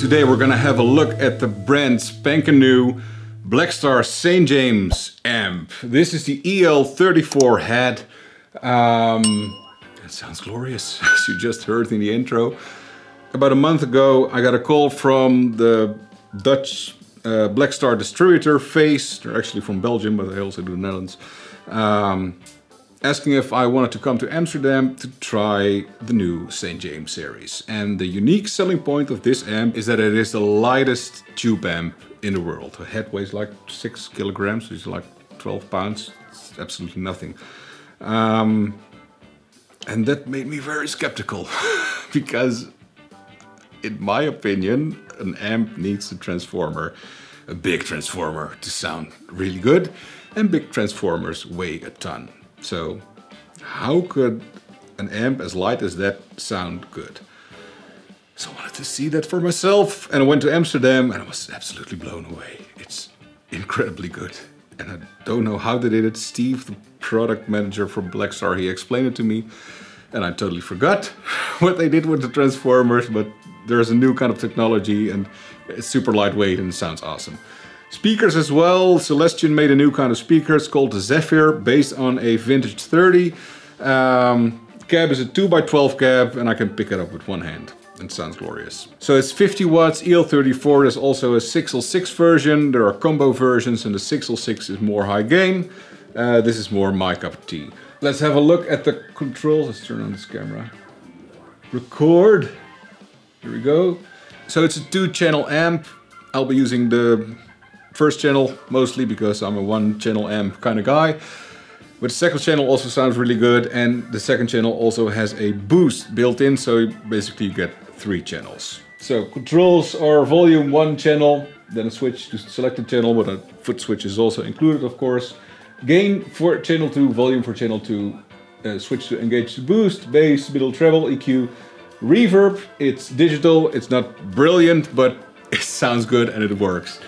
Today we're gonna have a look at the brand spanking new Blackstar St. James amp. This is the EL34 head. It sounds glorious, as you just heard in the intro. About a month ago I got a call from the Dutch Blackstar distributor, Face. They're actually from Belgium, but they also do the Netherlands. Asking if I wanted to come to Amsterdam to try the new St. James series. And the unique selling point of this amp is that it is the lightest tube amp in the world. The head weighs like 6 kilograms, which is like 12 pounds. It's absolutely nothing. And that made me very skeptical because in my opinion, an amp needs a transformer, a big transformer, to sound really good, and big transformers weigh a ton. So how could an amp as light as that sound good? So I wanted to see that for myself, and I went to Amsterdam and I was absolutely blown away. It's incredibly good. And I don't know how they did it. Steve, the product manager for Blackstar, he explained it to me and I totally forgot what they did with the transformers, but there's a new kind of technology and it's super lightweight and it sounds awesome. Speakers as well. Celestion made a new kind of speaker. It's called the Zephyr, based on a vintage 30. Cab is a 2x12 cab and I can pick it up with one hand. It sounds glorious. So it's 50 watts, EL34. There's also a 6L6 version. There are combo versions and the 6L6 is more high gain. This is more my cup of tea. Let's have a look at the controls. Let's turn on this camera. Record. Here we go. So it's a 2-channel amp. I'll be using the first channel mostly because I'm a 1-channel amp kind of guy. But the second channel also sounds really good, and the second channel also has a boost built in, so basically you get 3 channels. So controls are volume 1 channel, then a switch to selected channel, but a foot switch is also included of course. Gain for channel 2, volume for channel 2, switch to engage to boost, bass, middle, treble, EQ, reverb. It's digital, it's not brilliant, but it sounds good and it works.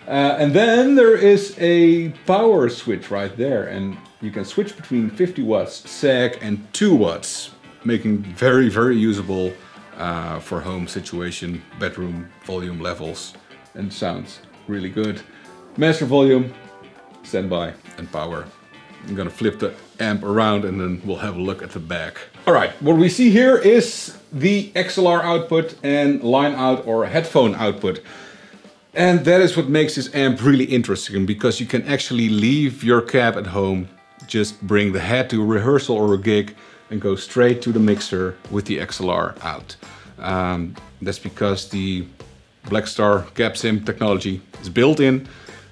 And then there is a power switch right there, and you can switch between 50 watts sag and 2 watts, making very, very usable for home situation, bedroom volume levels, and sounds really good. Master volume, standby, and power. I'm gonna flip the amp around and then we'll have a look at the back. All right, what we see here is the XLR output and line out or headphone output. And that is what makes this amp really interesting, because you can actually leave your cab at home, just bring the head to a rehearsal or a gig and go straight to the mixer with the XLR out. That's because the Blackstar cab sim technology is built in.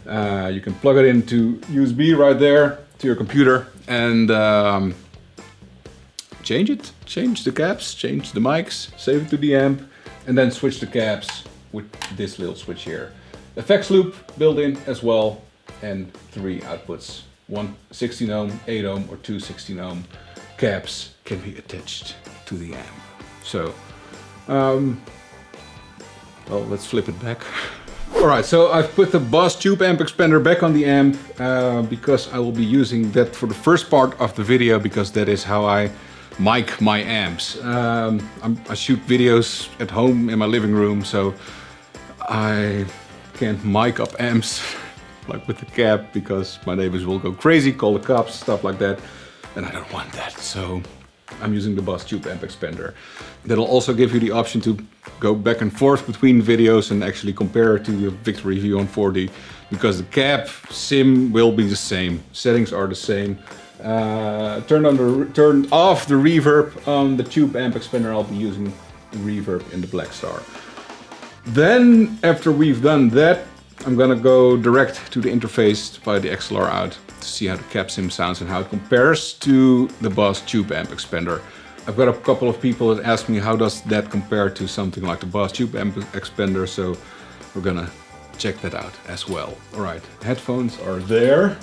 You can plug it into USB right there to your computer and change it. Change the cabs, change the mics, save it to the amp, and then switch the cabs with this little switch here. Effects loop built in as well, and 3 outputs. 1 16 ohm, 8 ohm or 2 16 ohm cabs can be attached to the amp. So, well, let's flip it back. Alright, so I've put the Boss Tube Amp Expander back on the amp because I will be using that for the first part of the video, because that is how I mic my amps. I shoot videos at home in my living room, so I can't mic up amps like with the cab because my neighbors will go crazy, call the cops, stuff like that, and I don't want that. So I'm using the Boss Tube Amp Expander. That'll also give you the option to go back and forth between videos and actually compare to the Victor Review on 4D, because the cab sim will be the same, settings are the same. Turn off the reverb on the Tube Amp Expander. I'll be using reverb in the Blackstar. Then, after we've done that, I'm gonna go direct to the interface via the XLR out to see how the cab sim sounds and how it compares to the Boss Tube Amp Expander. I've got a couple of people that ask me how does that compare to something like the Boss Tube Amp Expander, so we're gonna check that out as well. All right, headphones are there.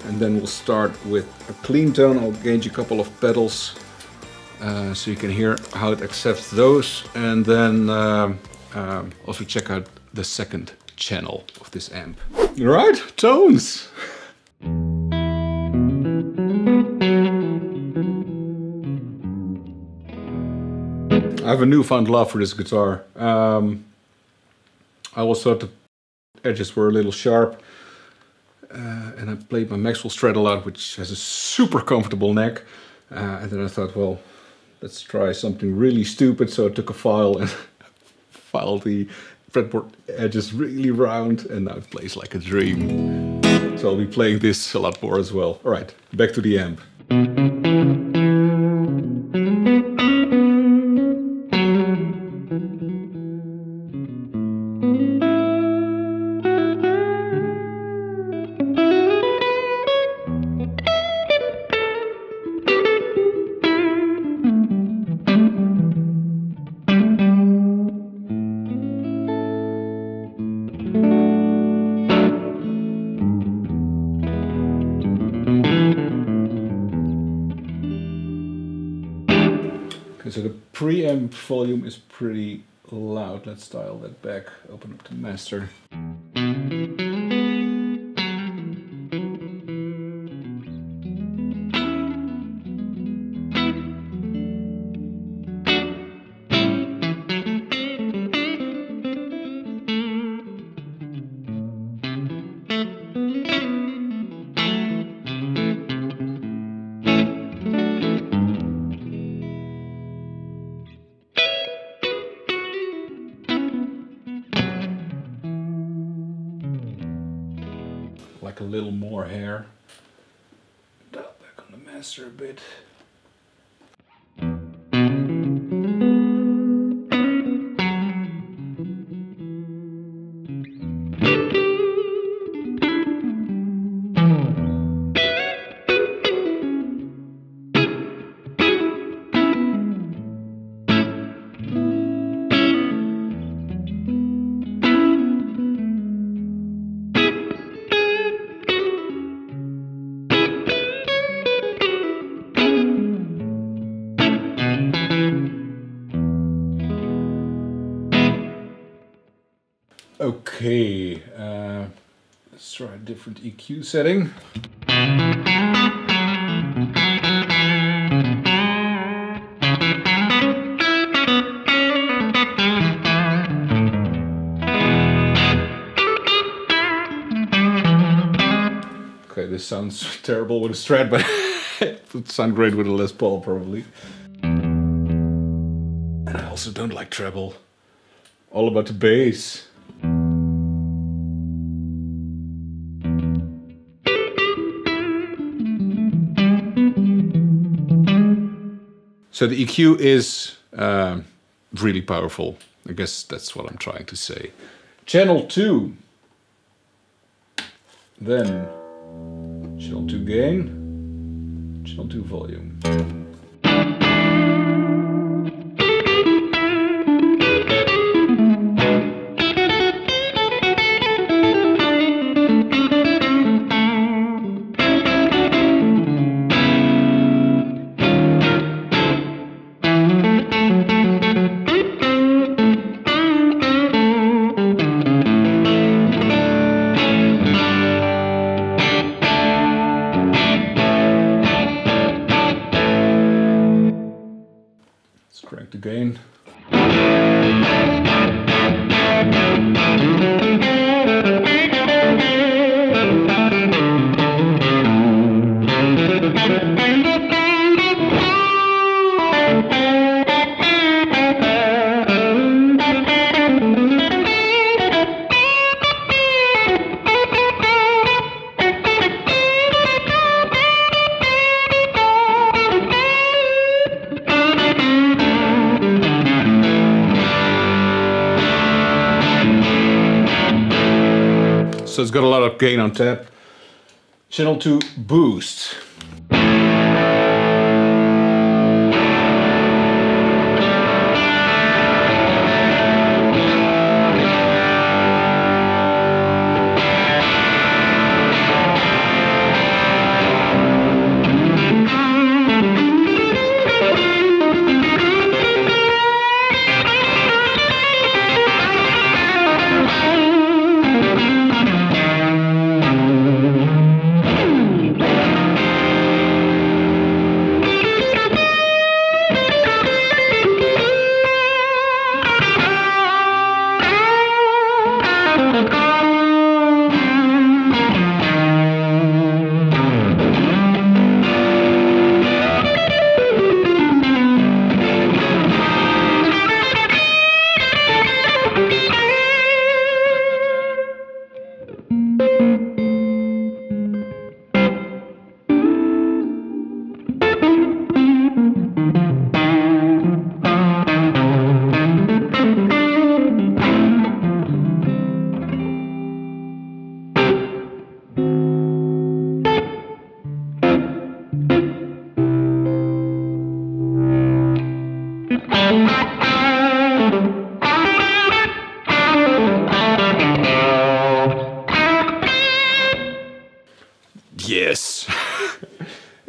And then we'll start with a clean tone. I'll gauge a couple of pedals so you can hear how it accepts those. And then also check out the second channel of this amp. All right, tones. I have a newfound love for this guitar. I always thought the edges were a little sharp. And I played my Maxwell Strat a lot, which has a super comfortable neck. And then I thought, well, let's try something really stupid. So I took a file and filed the fretboard edges really round, and now it plays like a dream. So I'll be playing this a lot more as well. All right, back to the amp. So the preamp volume is pretty loud. Let's dial that back, open up the master. Like a little more hair. Dial back on the master a bit. Okay, let's try a different EQ setting. Okay, this sounds terrible with a Strat, but it would sound great with a Les Paul probably. And I also don't like treble. All about the bass. So the EQ is really powerful. I guess that's what I'm trying to say. Channel 2. Then channel 2 gain, channel 2 volume. Crank the gain. So it's got a lot of gain on tap. Channel 2 boost.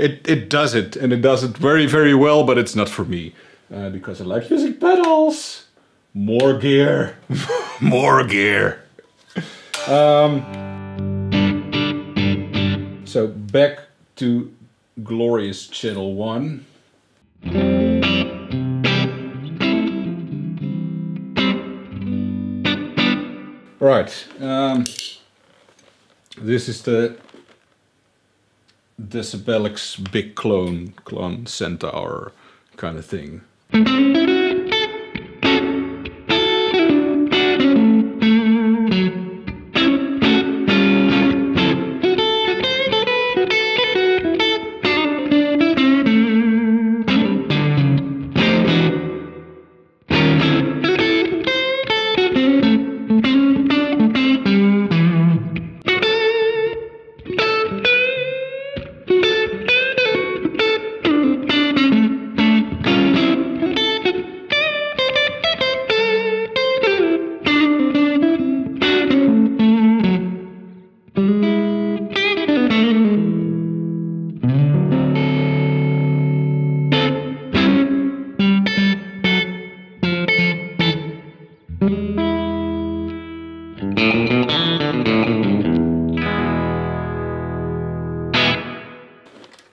it does it, and it does it very, very well, but it's not for me. Because I like using pedals. More gear. More gear. So back to glorious channel 1. Right. This is the Decibelics big Klone Centaur kind of thing.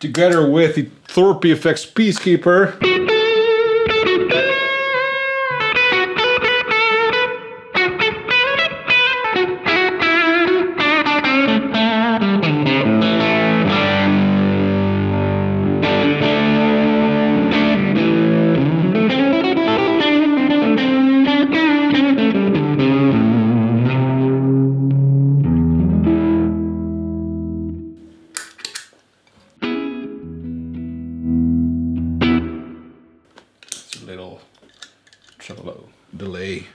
Together with the Thorpy Peacekeeper. Little Tremolo Delay.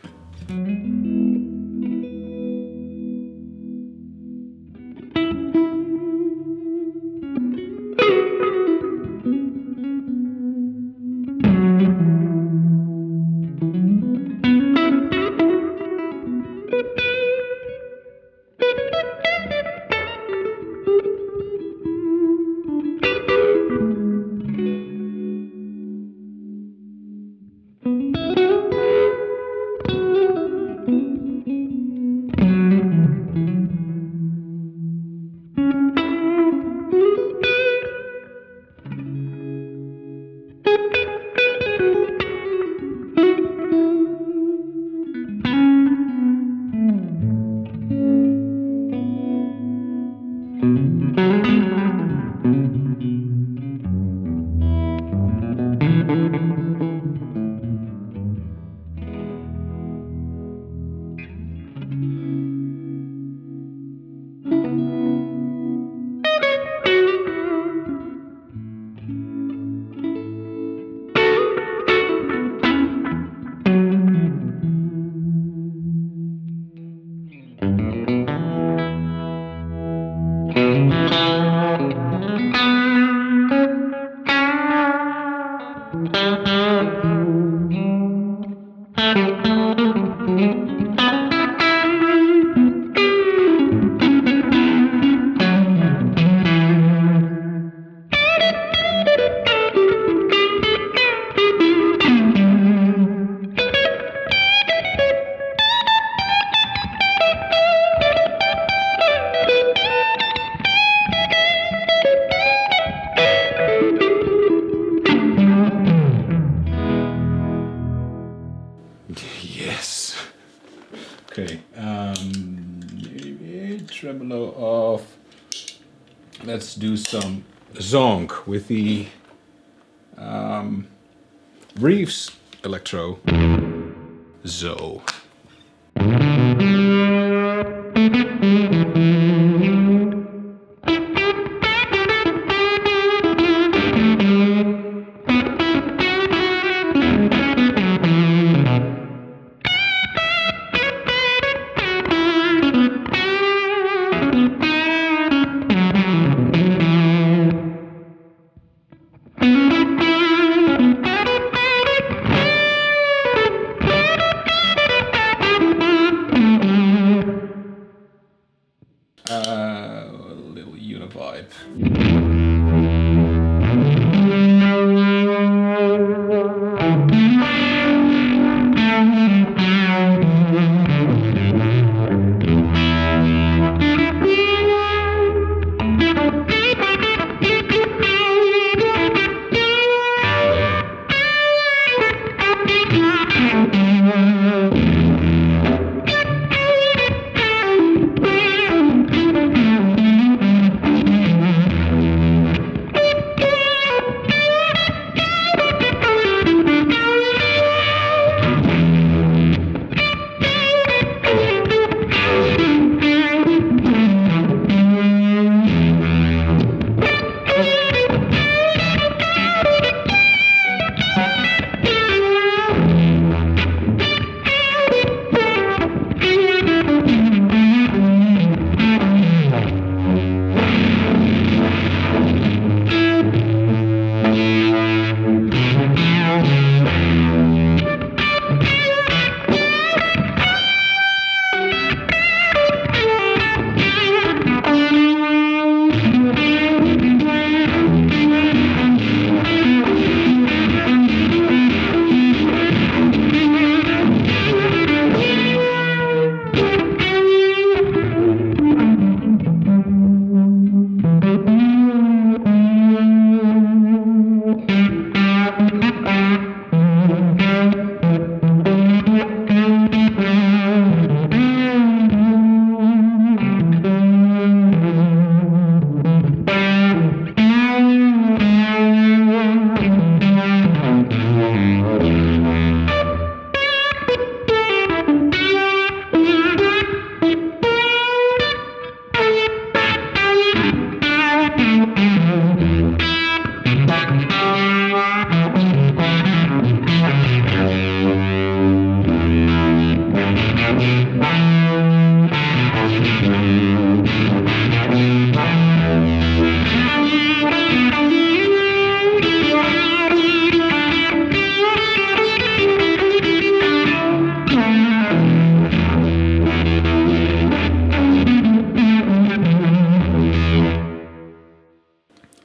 Yes. Okay. Tremolo off. Let's do some ZONK with the Reeves Electro ZO. A little univibe.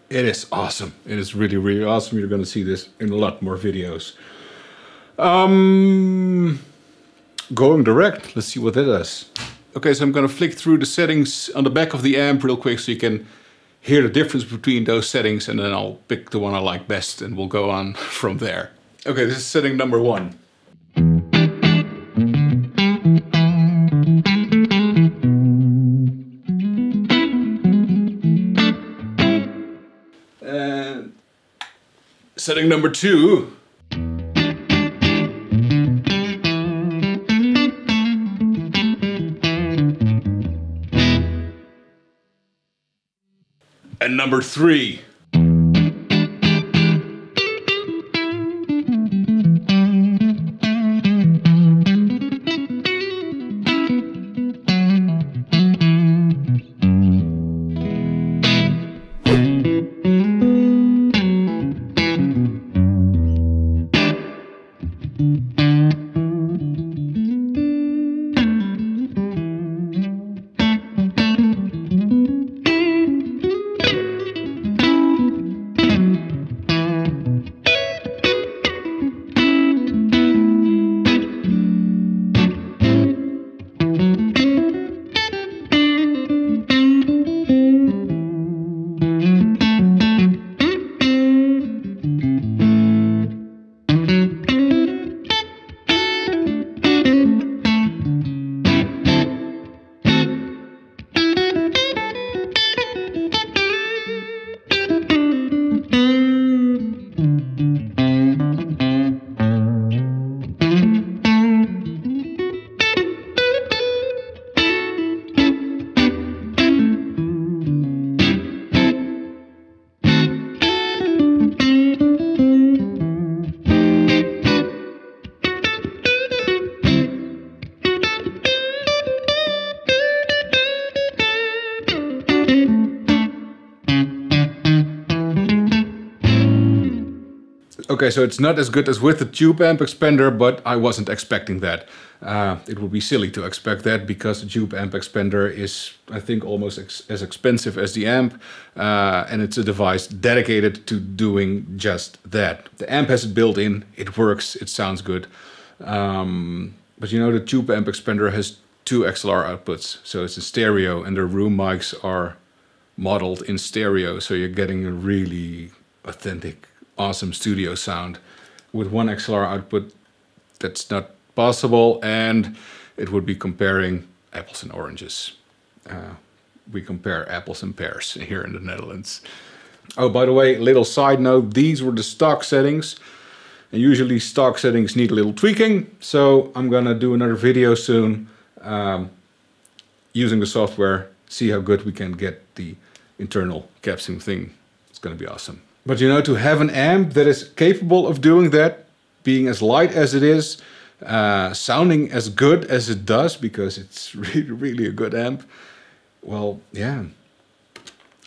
It is awesome. It is really, really awesome. You're going to see this in a lot more videos. Going direct. Let's see what that does. Okay, so I'm going to flick through the settings on the back of the amp real quick so you can hear the difference between those settings, and then I'll pick the one I like best and we'll go on from there. Okay, this is setting number 1. And setting number 2. And number 3. Okay, so it's not as good as with the tube amp expander, but I wasn't expecting that. It would be silly to expect that because the tube amp expander is, I think, almost as expensive as the amp. And it's a device dedicated to doing just that. The amp has it built in, it works, it sounds good. But you know, the tube amp expander has 2 XLR outputs. So it's a stereo and the room mics are modeled in stereo. So you're getting a really authentic, awesome studio sound. With 1 XLR output, that's not possible, and it would be comparing apples and oranges. We compare apples and pears here in the Netherlands. Oh, by the way, little side note, these were the stock settings. And usually stock settings need a little tweaking, so I'm gonna do another video soon using the software, see how good we can get the internal capsing thing. It's gonna be awesome. But you know, to have an amp that is capable of doing that, being as light as it is, sounding as good as it does, because it's really, really a good amp, well, yeah,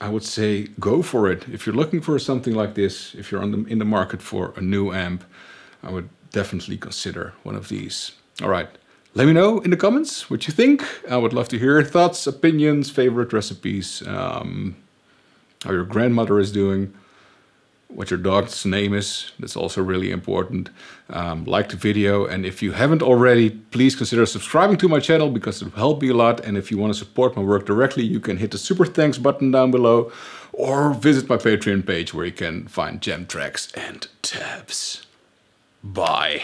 I would say go for it. If you're looking for something like this, if you're in the market for a new amp, I would definitely consider one of these. All right, let me know in the comments what you think. I would love to hear your thoughts, opinions, favorite recipes, how your grandmother is doing, what your dog's name is. That's also really important. Like the video, and if you haven't already, please consider subscribing to my channel because it will help me a lot. And if you want to support my work directly, you can hit the super thanks button down below or visit my Patreon page where you can find gem tracks and tabs. Bye.